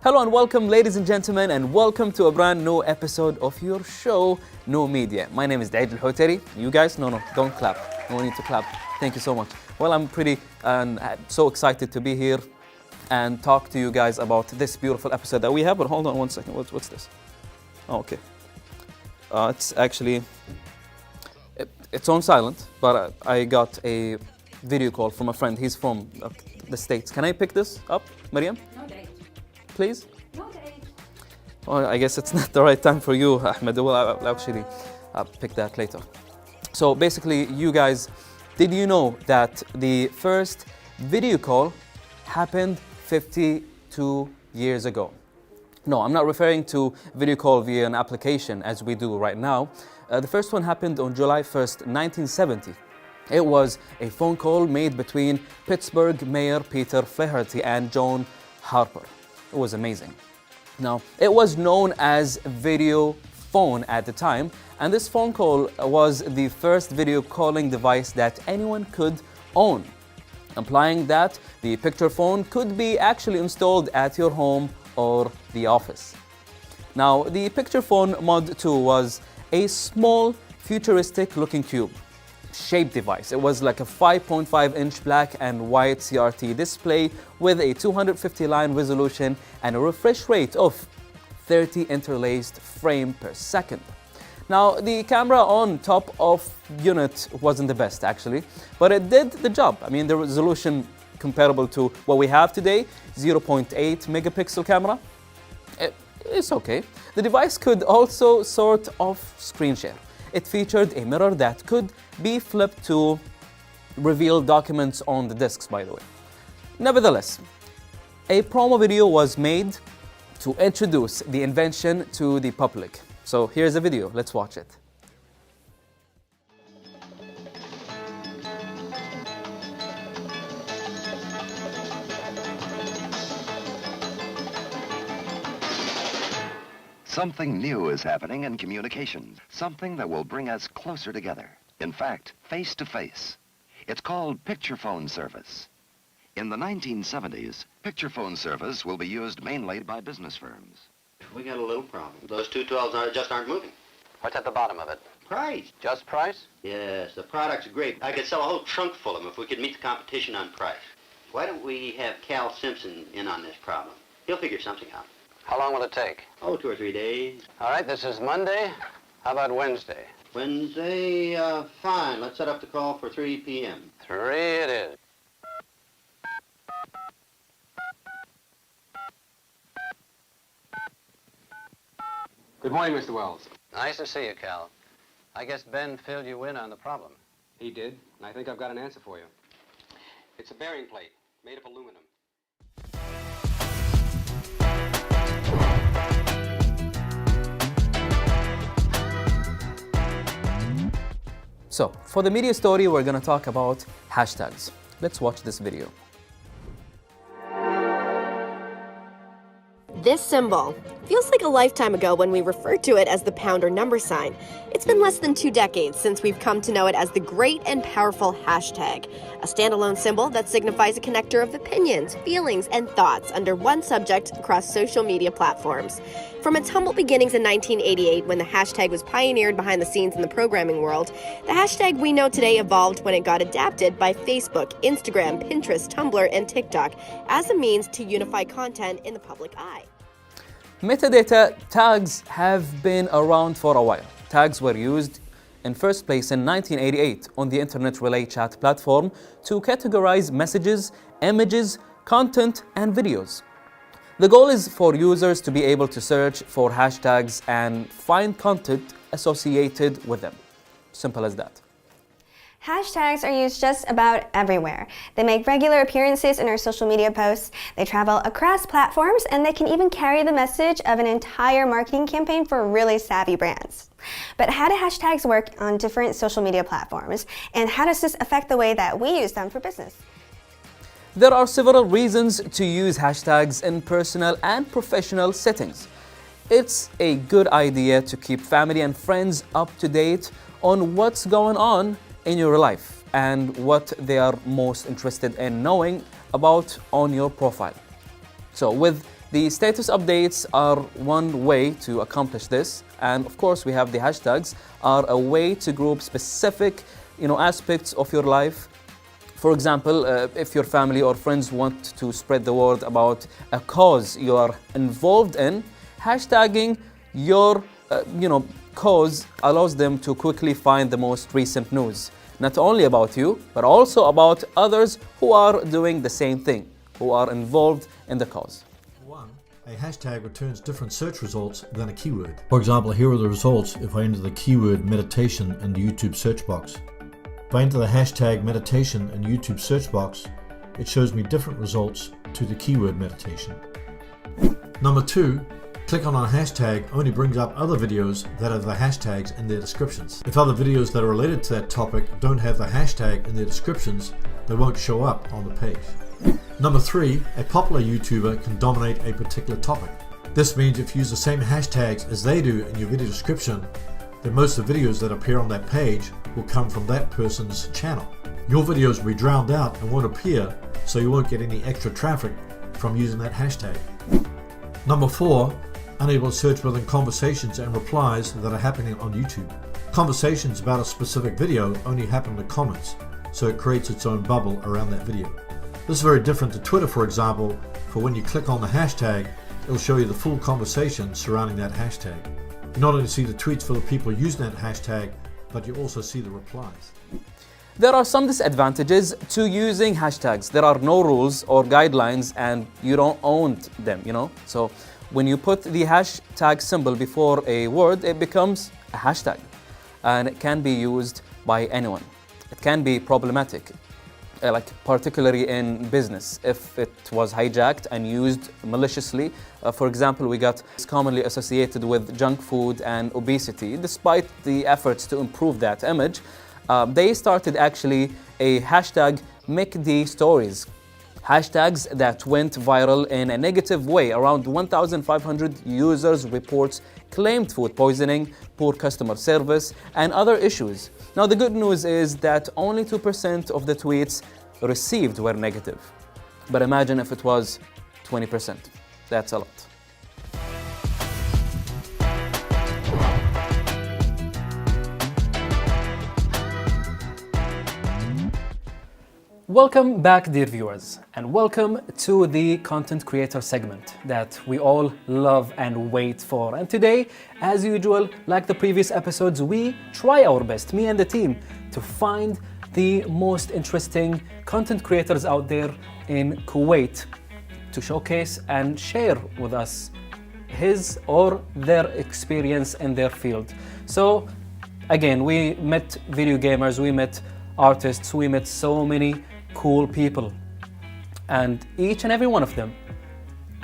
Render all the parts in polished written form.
Hello and welcome, ladies and gentlemen, and welcome to a brand new episode of your show, No Media. My name is Duaij Al-Hotari. You guys? No, don't clap. No need to clap. Thank you so much. Well, I'm so excited to be here and talk to you guys about this beautiful episode that we have. But hold on one second. What's this? Oh, okay. It's actually, it's on silent, but I got a video call from a friend. He's from the States. Can I pick this up, Mariame? No, Duaij. Please? No, Duaij. Well, I guess it's not the right time for you, Ahmed. Well, I'll actually pick that later. So basically, you guys, did you know that the first video call happened 52 years ago? No, I'm not referring to video call via an application as we do right now. The first one happened on July 1st, 1970. It was a phone call made between Pittsburgh Mayor Peter Flaherty and John Harper. It was amazing. Now, it was known as video phone at the time, and this phone call was the first video calling device that anyone could own, implying that the picture phone could be actually installed at your home or the office. Now, the picture phone Mod 2 was a small, futuristic-looking cube-shaped device. It was like a 5.5-inch black and white CRT display with a 250-line resolution and a refresh rate of 30 interlaced frames per second. Now, the camera on top of unit wasn't the best actually, but it did the job. I mean, the resolution comparable to what we have today, 0.8 megapixel camera, it's okay. The device could also sort of screen share. It featured a mirror that could be flipped to reveal documents on the discs, by the way. Nevertheless, a promo video was made to introduce the invention to the public. So here's a video, let's watch it. Something new is happening in communications, something that will bring us closer together. In fact, face to face. It's called picture phone service. In the 1970s, picture phone service will be used mainly by business firms. We got a little problem. Those 212s just aren't moving. What's at the bottom of it? Price. Just price? Yes, the product's great. I could sell a whole trunk full of them if we could meet the competition on price. Why don't we have Cal Simpson in on this problem? He'll figure something out. How long will it take? Oh, 2 or 3 days. All right, this is Monday. How about Wednesday? Wednesday, fine. Let's set up the call for 3 p.m. 3 it is. Good morning, Mr. Wells. Nice to see you, Cal. I guess Ben filled you in on the problem. He did, and I think I've got an answer for you. It's a bearing plate made of aluminum. So, for the media story, we're going to talk about hashtags. Let's watch this video. This symbol feels like a lifetime ago when we referred to it as the pound or number sign. It's been less than 2 decades since we've come to know it as the great and powerful hashtag, a standalone symbol that signifies a connector of opinions, feelings, and thoughts under one subject across social media platforms. From its humble beginnings in 1988, when the hashtag was pioneered behind the scenes in the programming world, the hashtag we know today evolved when it got adapted by Facebook, Instagram, Pinterest, Tumblr, and TikTok as a means to unify content in the public eye. Metadata tags have been around for a while. Tags were used in first place in 1988 on the internet relay chat platform to categorize messages, images, content, and videos. The goal is for users to be able to search for hashtags and find content associated with them. Simple as that. Hashtags are used just about everywhere. They make regular appearances in our social media posts, they travel across platforms, and they can even carry the message of an entire marketing campaign for really savvy brands. But how do hashtags work on different social media platforms? And how does this affect the way that we use them for business? There are several reasons to use hashtags in personal and professional settings. It's a good idea to keep family and friends up to date on what's going on in your life and what they are most interested in knowing about on your profile. So with The status updates are one way to accomplish this, and of course we have the hashtags are a way to group specific aspects of your life. For example, if your family or friends want to spread the word about a cause you are involved in, hashtagging your cause allows them to quickly find the most recent news, not only about you, but also about others who are doing the same thing, who are involved in the cause. A hashtag returns different search results than a keyword. For example, here are the results if I enter the keyword meditation in the YouTube search box. If I enter the hashtag meditation in YouTube search box, it shows me different results to the keyword meditation. Number 2, click on a hashtag only brings up other videos that have the hashtags in their descriptions. If other videos that are related to that topic don't have the hashtag in their descriptions, they won't show up on the page. Number 3, a popular YouTuber can dominate a particular topic. This means if you use the same hashtags as they do in your video description, then most of the videos that appear on that page will come from that person's channel. Your videos will be drowned out and won't appear, so you won't get any extra traffic from using that hashtag. Number 4, unable to search within conversations and replies that are happening on YouTube. Conversations about a specific video only happen in the comments, so it creates its own bubble around that video. This is very different to Twitter, for example, for when you click on the hashtag, it'll show you the full conversation surrounding that hashtag. You not only see the tweets for the people using that hashtag, but you also see the replies. There are some disadvantages to using hashtags. There are no rules or guidelines and you don't own them, So when you put the hashtag symbol before a word, it becomes a hashtag and it can be used by anyone. It can be problematic, particularly in business, if it was hijacked and used maliciously. For example, we got commonly associated with junk food and obesity. Despite the efforts to improve that image, they started actually a hashtag Make the Stories. Hashtags that went viral in a negative way. Around 1,500 users reports claimed food poisoning, poor customer service, and other issues. Now the good news is that only 2% of the tweets received were negative. But imagine if it was 20%. That's a lot. Welcome back, dear viewers, and welcome to the content creator segment that we all love and wait for. And today, as usual, like the previous episodes, we try our best, me and the team, to find the most interesting content creators out there in Kuwait to showcase and share with us his or their experience in their field. So again, we met video gamers, we met artists, we met so many cool people, and each and every one of them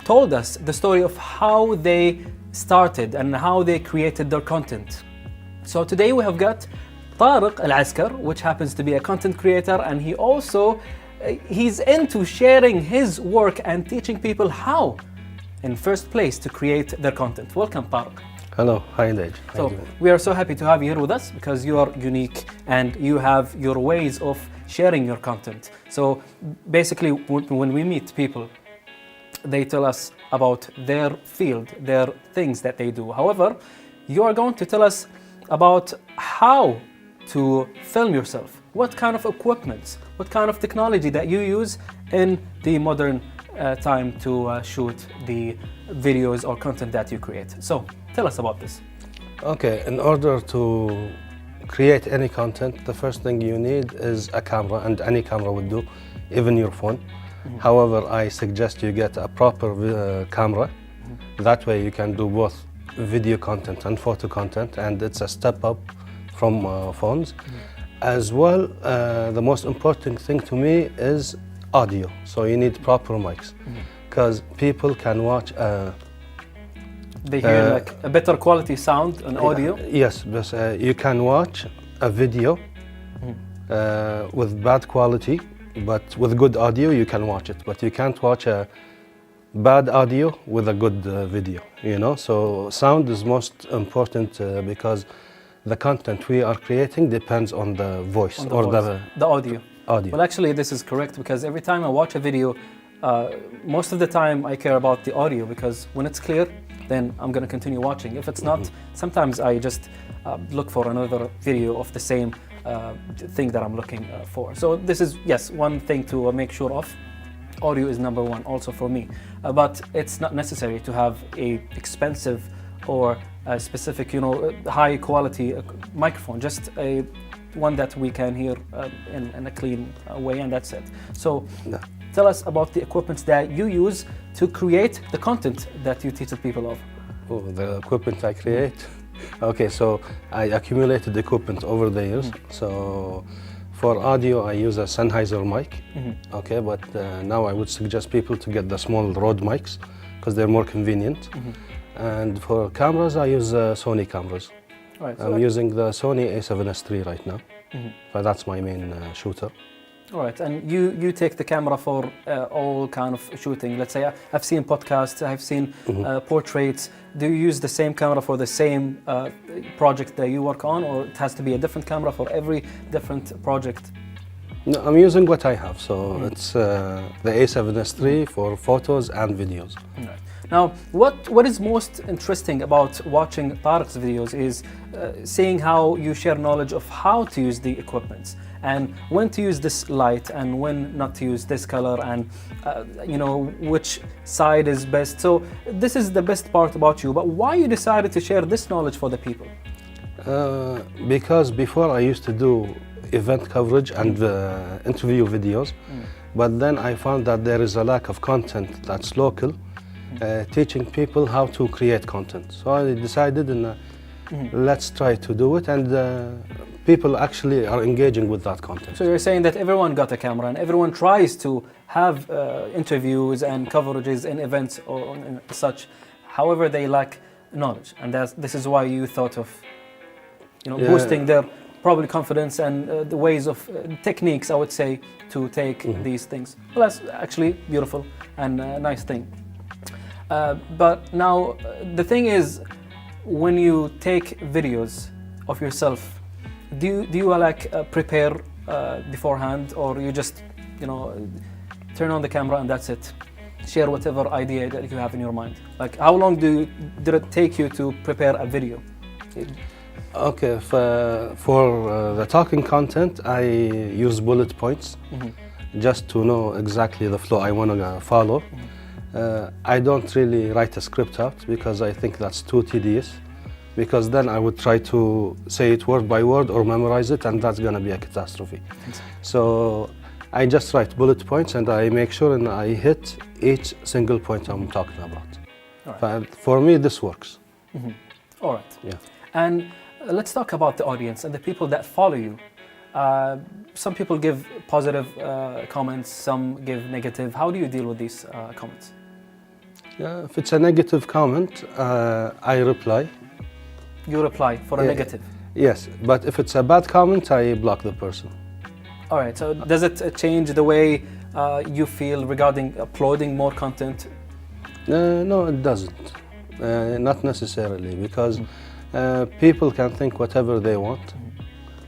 told us the story of how they started and how they created their content. So today we have got Tareq Al-Askar, which happens to be a content creator, and he's into sharing his work and teaching people how, in first place, to create their content. Welcome, Tareq. Hello, hi Nedal. So we are so happy to have you here with us because you are unique and you have your ways of sharing your content. So basically, when we meet people, they tell us about their field, their things that they do. However, you are going to tell us about how to film yourself, what kind of equipment, what kind of technology that you use in the modern time to shoot the videos or content that you create. So tell us about this. Okay, in order to create any content, the first thing you need is a camera, and any camera will do, even your phone. Mm-hmm. However, I suggest you get a proper camera. Mm-hmm. That way you can do both video content and photo content, and it's a step up from phones. Mm-hmm. As well, the most important thing to me is audio. So you need proper mics, because people can watch they hear like a better quality sound and audio? Yes, but you can watch a video with bad quality, but with good audio you can watch it. But you can't watch a bad audio with a good video, So sound is most important because the content we are creating depends on the voice the audio. audio. Well, actually this is correct, because every time I watch a video, most of the time I care about the audio, because when it's clear, then I'm going to continue watching. If it's not, sometimes I just look for another video of the same thing that I'm looking for. So this is, yes, one thing to make sure of. Audio is number one also for me, but it's not necessary to have a expensive or a specific, high quality microphone, just a one that we can hear in a clean way, and that's it. So tell us about the equipment that you use to create the content that you teach the people of. Oh, the equipment I create? Okay, so I accumulated equipment over the years. So for audio, I use a Sennheiser mic. Okay, but now I would suggest people to get the small Rode mics because they're more convenient. And for cameras, I use Sony cameras. Right, so I'm using the Sony A7S III right now, but that's my main shooter. All right, and you take the camera for all kind of shooting. Let's say I've seen podcasts, I've seen portraits. Do you use the same camera for the same project that you work on, or it has to be a different camera for every different project? No, I'm using what I have, so it's the A7S III for photos and videos. Right. Now, what is most interesting about watching Tareq's videos is seeing how you share knowledge of how to use the equipment and when to use this light and when not to use this color, and which side is best. So this is the best part about you, but why you decided to share this knowledge for the people? Because before I used to do event coverage and interview videos, but then I found that there is a lack of content that's local, teaching people how to create content. So I decided, let's try to do it, and people actually are engaging with that content. So you're saying that everyone got a camera and everyone tries to have interviews and coverages in events or such. However, they lack knowledge, and this is why you thought of boosting their probably confidence and the ways of techniques, I would say, to take these things. Well, that's actually beautiful and a nice thing. But now the thing is, when you take videos of yourself, do you prepare beforehand, or you just turn on the camera and that's it? Share whatever idea that you have in your mind. Like, how long did it take you to prepare a video? Okay, for the talking content, I use bullet points just to know exactly the flow I want to follow. I don't really write a script out because I think that's too tedious, because then I would try to say it word by word or memorize it, and that's going to be a catastrophe. So I just write bullet points and I make sure and I hit each single point I'm talking about. Right. For me, this works. All right. Yeah. And let's talk about the audience and the people that follow you. Some people give positive comments, some give negative. How do you deal with these comments? If it's a negative comment, I reply. You reply for a negative? Yes, but if it's a bad comment, I block the person. All right, so does it change the way you feel regarding uploading more content? No, it doesn't. Not necessarily, because people can think whatever they want.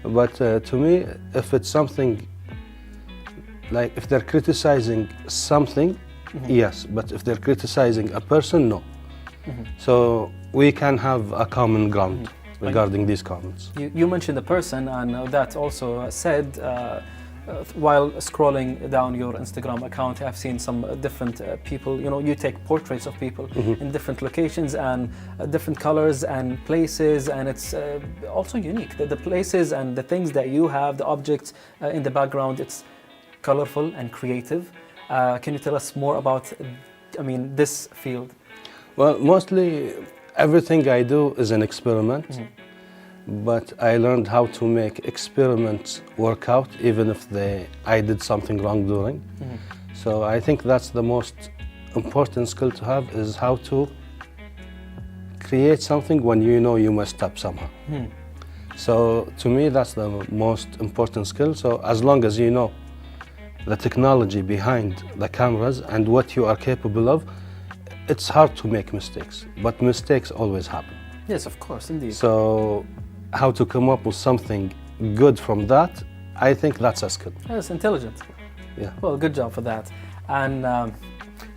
But to me, if it's something, like if they're criticizing something, yes, but if they're criticizing a person, no. So we can have a common ground regarding these comments. You mentioned the person, and that also said, while scrolling down your Instagram account, I've seen some different people, you take portraits of people in different locations and different colors and places, and it's also unique. The places and the things that you have, the objects in the background, it's colorful and creative. Can you tell us more about, this field? Well, mostly everything I do is an experiment. But I learned how to make experiments work out, even if I did something wrong during. So I think that's the most important skill to have, is how to create something when you know you messed up somehow. So to me, that's the most important skill. So as long as you know the technology behind the cameras and what you are capable of, it's hard to make mistakes, but mistakes always happen. Yes, of course, indeed. So how to come up with something good from that, I think that's a skill. That's intelligent. Yeah. Well, good job for that. And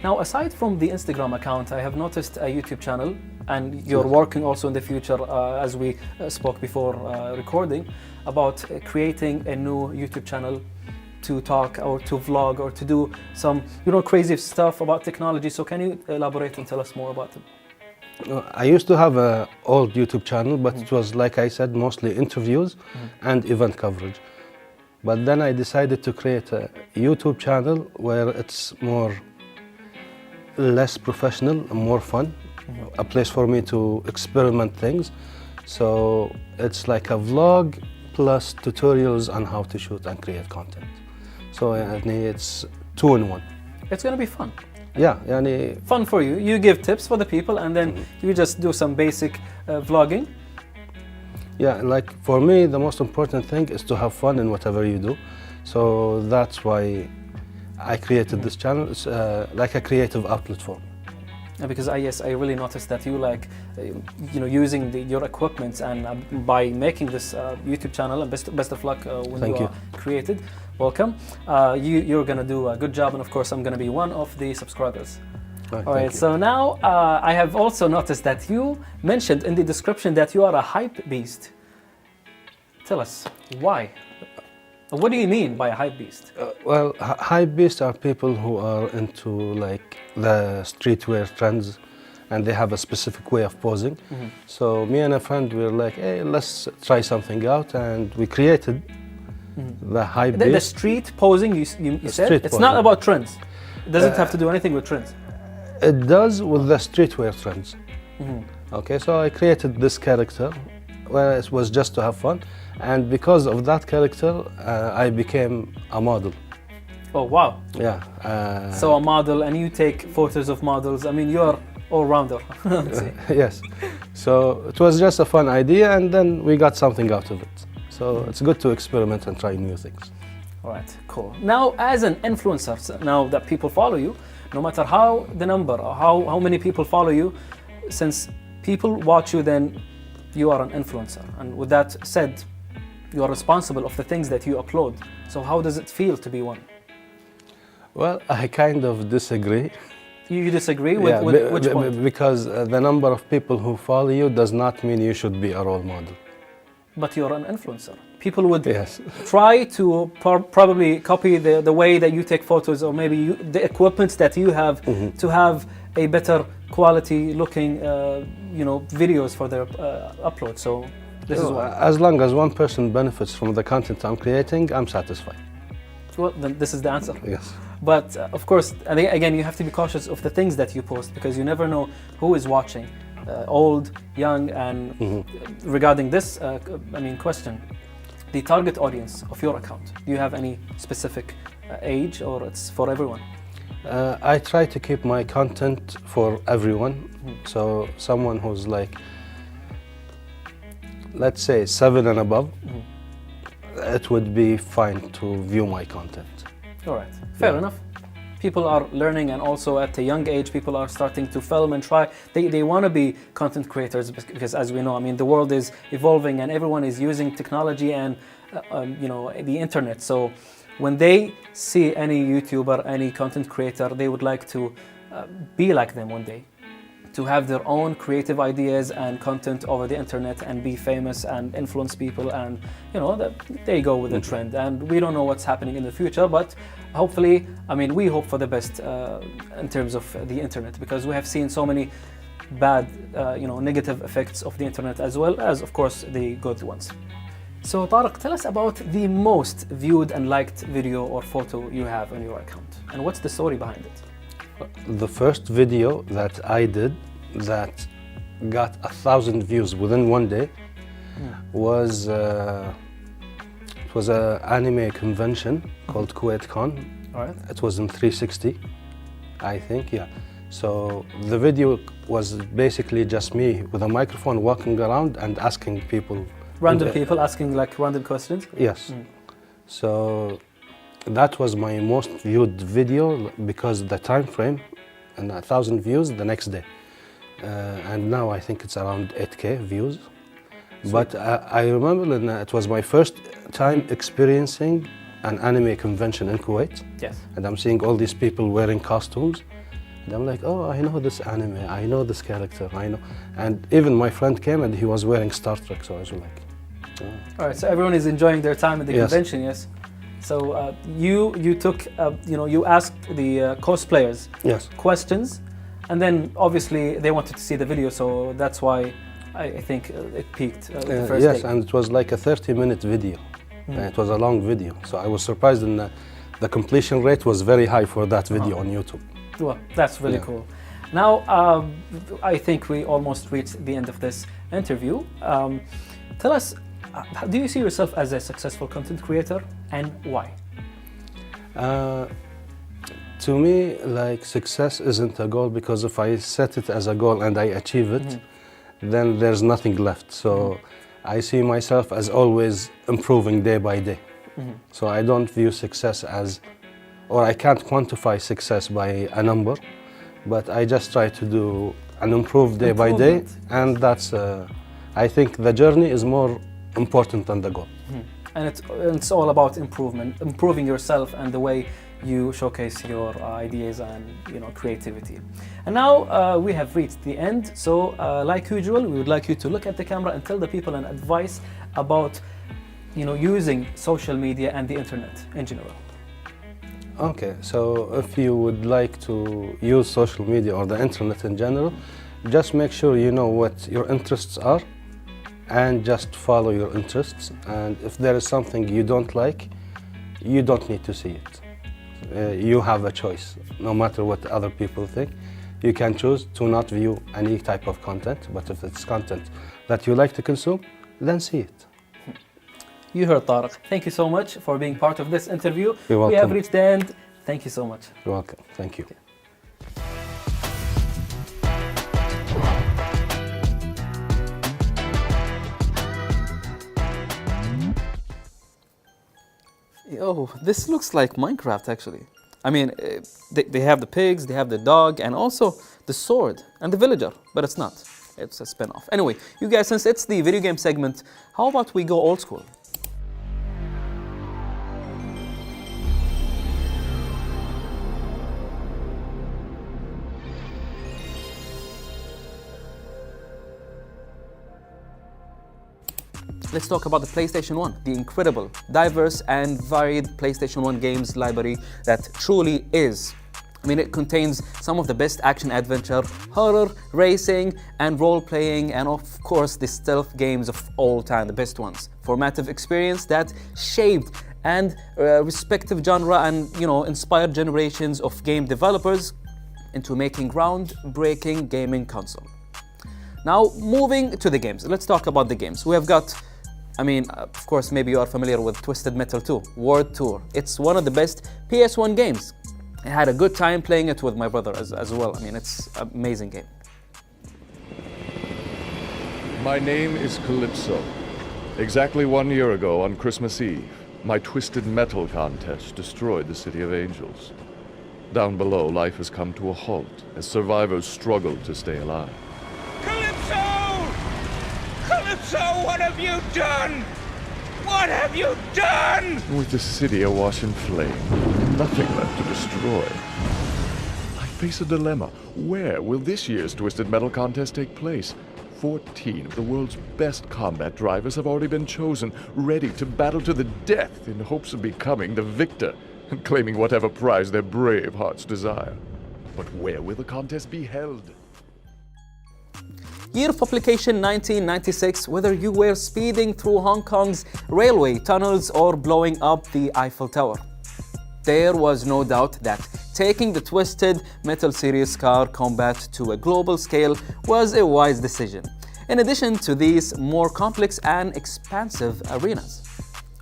now, aside from the Instagram account, I have noticed a YouTube channel, and you're working also in the future, as we spoke before recording, about creating a new YouTube channel to talk or to vlog or to do some, crazy stuff about technology. So can you elaborate and tell us more about it? I used to have an old YouTube channel, but it was, like I said, mostly interviews and event coverage. But then I decided to create a YouTube channel where it's less professional and more fun, a place for me to experiment things. So it's like a vlog plus tutorials on how to shoot and create content. So it's 2-in-1. It's going to be fun. Yeah, fun for you. You give tips for the people, and then you just do some basic vlogging. Yeah, like for me, the most important thing is to have fun in whatever you do. So that's why I created this channel. It's like a creative outlet for me. Because I really noticed that you like, using your equipment, and by making this YouTube channel, and best of luck when you are created. Welcome. You're gonna do a good job, and of course I'm gonna be one of the subscribers. All right. So now I have also noticed that you mentioned in the description that you are a hype beast. Tell us why. What do you mean by a hype beast? Well, hype beasts are people who are into like the streetwear trends, and they have a specific way of posing. So me and a friend were like, hey, let's try something out, and we created the hype beast. The street posing, you said? It's not about trends. It doesn't have to do anything with trends. It does with the streetwear trends. Okay, so I created this character where it was just to have fun, and because of that character, I became a model. Oh wow! Yeah. So a model, and you take photos of models. I mean, you're all-rounder. Yes. So it was just a fun idea, and then we got something out of it. So it's good to experiment and try new things. All right, cool. Now, as an influencer, now that people follow you, no matter how the number or how many people follow you, since people watch you, then you are an influencer. And with that said, you are responsible of the things that you upload. So how does it feel to be one? Well, I kind of disagree. You disagree with which point? Because the number of people who follow you does not mean you should be a role model. But you're an influencer. People would try to probably copy the way that you take photos, or maybe the equipment that you have to have a better quality looking videos for their upload. So this is why. As long as one person benefits from the content I'm creating, I'm satisfied. Well, then this is the answer. Yes. But of course, again, you have to be cautious of the things that you post, because you never know who is watching, old, young, and regarding this, question, the target audience of your account, do you have any specific age, or it's for everyone? I try to keep my content for everyone. So someone who's like, let's say 7 and above, it would be fine to view my content. All right, fair enough. People are learning, and also at a young age, people are starting to film and try. They want to be content creators, because as we know, the world is evolving, and everyone is using technology and the internet. So when they see any YouTuber, any content creator, they would like to be like them one day, to have their own creative ideas and content over the internet and be famous and influence people, and they go with the trend. And we don't know what's happening in the future, but hopefully, we hope for the best in terms of the internet, because we have seen so many bad, negative effects of the internet, as well as, of course, the good ones. So Tareq, tell us about the most viewed and liked video or photo you have on your account, and what's the story behind it? The first video that I did that got 1,000 views within one day was it was an anime convention called KuwaitCon. All right. It was in 360, I think, yeah. So the video was basically just me with a microphone walking around and asking people. Random people asking like random questions? Yes. So that was my most viewed video, because the time frame, and 1,000 views the next day. And now I think it's around 8K views. But I remember it was my first time experiencing an anime convention in Kuwait. Yes. And I'm seeing all these people wearing costumes. And I'm like, oh, I know this anime, I know this character, I know. And even my friend came and he was wearing Star Trek, so I was like, oh. All right, so everyone is enjoying their time at the Yes. convention, yes? So you took, you asked the cosplayers Yes. questions, and then obviously they wanted to see the video, so that's why I think it peaked the first yes, day. and it was like a 30-minute video. And it was a long video, so I was surprised, and the completion rate was very high for that video on YouTube. Well, that's really cool. Now, I think we almost reached the end of this interview. Tell us, do you see yourself as a successful content creator, and why? To me, like, success isn't a goal, because if I set it as a goal and I achieve it, then there's nothing left. So I see myself as always improving day by day. So I don't view success as, or I can't quantify success by a number, but I just try to do and improve day by day, and that's, I think the journey is more important than the goal. And it's all about improving yourself and the way you showcase your ideas and creativity. And now we have reached the end. So like usual, we would like you to look at the camera and tell the people an advice about using social media and the internet in general. Okay, so if you would like to use social media or the internet in general, just make sure you know what your interests are and just follow your interests. And if there is something you don't like, you don't need to see it. You have a choice, no matter what other people think. You can choose to not view any type of content, but if it's content that you like to consume, then see it. You heard Tareq. Thank you so much for being part of this interview. You're welcome. We have reached the end. Thank you so much. You're welcome. Thank you. Oh, this looks like Minecraft actually. I mean, they have the pigs, they have the dog, and also the sword and the villager, but it's not. It's a spin-off. Anyway, you guys, since it's the video game segment, how about we go old school? Let's talk about the PlayStation 1, the incredible, diverse and varied PlayStation 1 games library that truly is. I mean, it contains some of the best action-adventure, horror, racing and role-playing, and of course the stealth games of all time, the best ones. Formative experience that shaped and respective genre and inspired generations of game developers into making groundbreaking gaming console. Now, moving to the games, let's talk about the games. We have got, of course, maybe you are familiar with Twisted Metal 2, World Tour. It's one of the best PS1 games. I had a good time playing it with my brother as well. I mean, it's an amazing game. My name is Calypso. Exactly 1 year ago on Christmas Eve, my Twisted Metal contest destroyed the City of Angels. Down below, life has come to a halt as survivors struggle to stay alive. Calypso! Calypso, what have you done? What have you done? With the city awash in flame, and nothing left to destroy, I face a dilemma. Where will this year's Twisted Metal contest take place? 14 of the world's best combat drivers have already been chosen, ready to battle to the death in hopes of becoming the victor and claiming whatever prize their brave hearts desire. But where will the contest be held? Year of publication 1996, whether you were speeding through Hong Kong's railway tunnels or blowing up the Eiffel Tower. There was no doubt that taking the Twisted Metal series car combat to a global scale was a wise decision, in addition to these more complex and expansive arenas.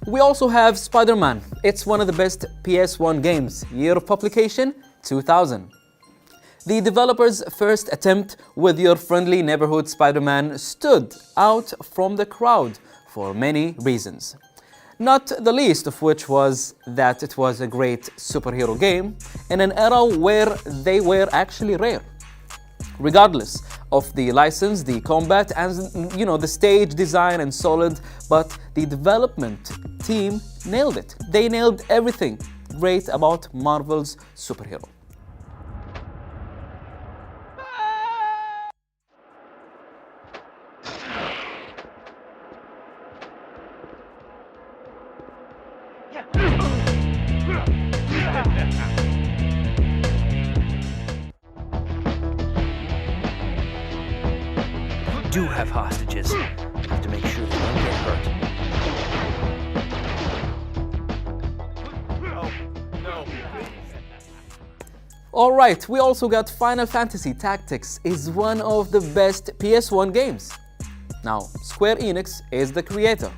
We also have Spider-Man. It's one of the best PS1 games. Year of publication 2000. The developer's first attempt with your friendly neighborhood Spider-Man stood out from the crowd for many reasons. Not the least of which was that it was a great superhero game in an era where they were actually rare. Regardless of the license, the combat, and the stage design and solid, but the development team nailed it. They nailed everything great about Marvel's superhero. Do have hostages. Have to make sure they don't get hurt. No. Alright, we also got Final Fantasy Tactics is one of the best PS1 games. Now, Square Enix is the creator.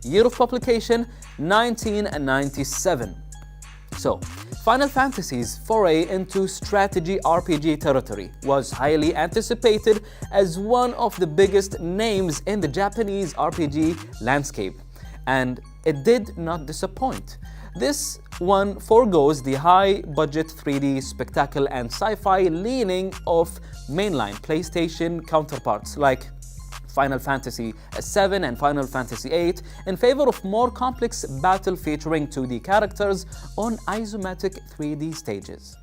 Year of publication, 1997. So, Final Fantasy's foray into strategy RPG territory was highly anticipated as one of the biggest names in the Japanese RPG landscape, and it did not disappoint. This one forgoes the high-budget 3D spectacle and sci-fi leaning of mainline PlayStation counterparts like Final Fantasy VII and Final Fantasy VIII in favor of more complex battle featuring 2D characters on isometric 3D stages.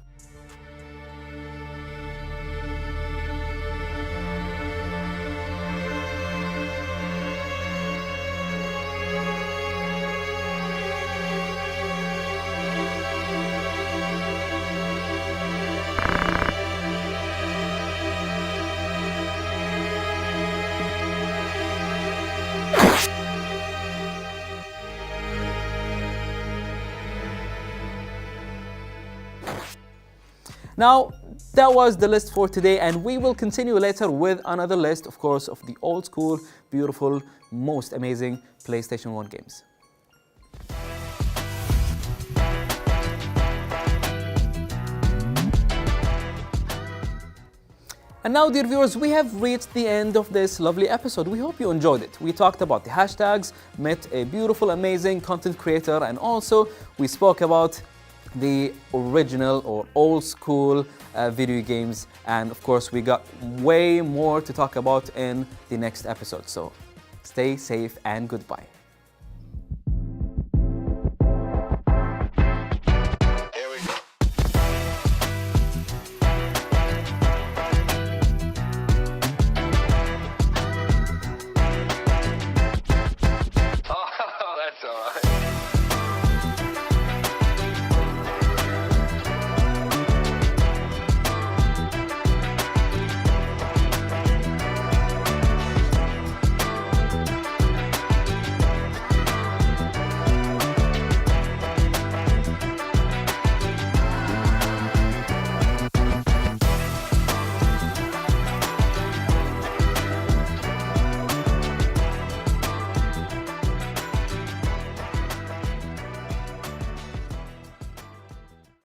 Now, that was the list for today, and we will continue later with another list, of course, of the old school, beautiful, most amazing PlayStation 1 games. And now, dear viewers, we have reached the end of this lovely episode. We hope you enjoyed it. We talked about the hashtags, met a beautiful, amazing content creator, and also we spoke about the original or old school video games, and of course we got way more to talk about in the next episode. So stay safe and goodbye.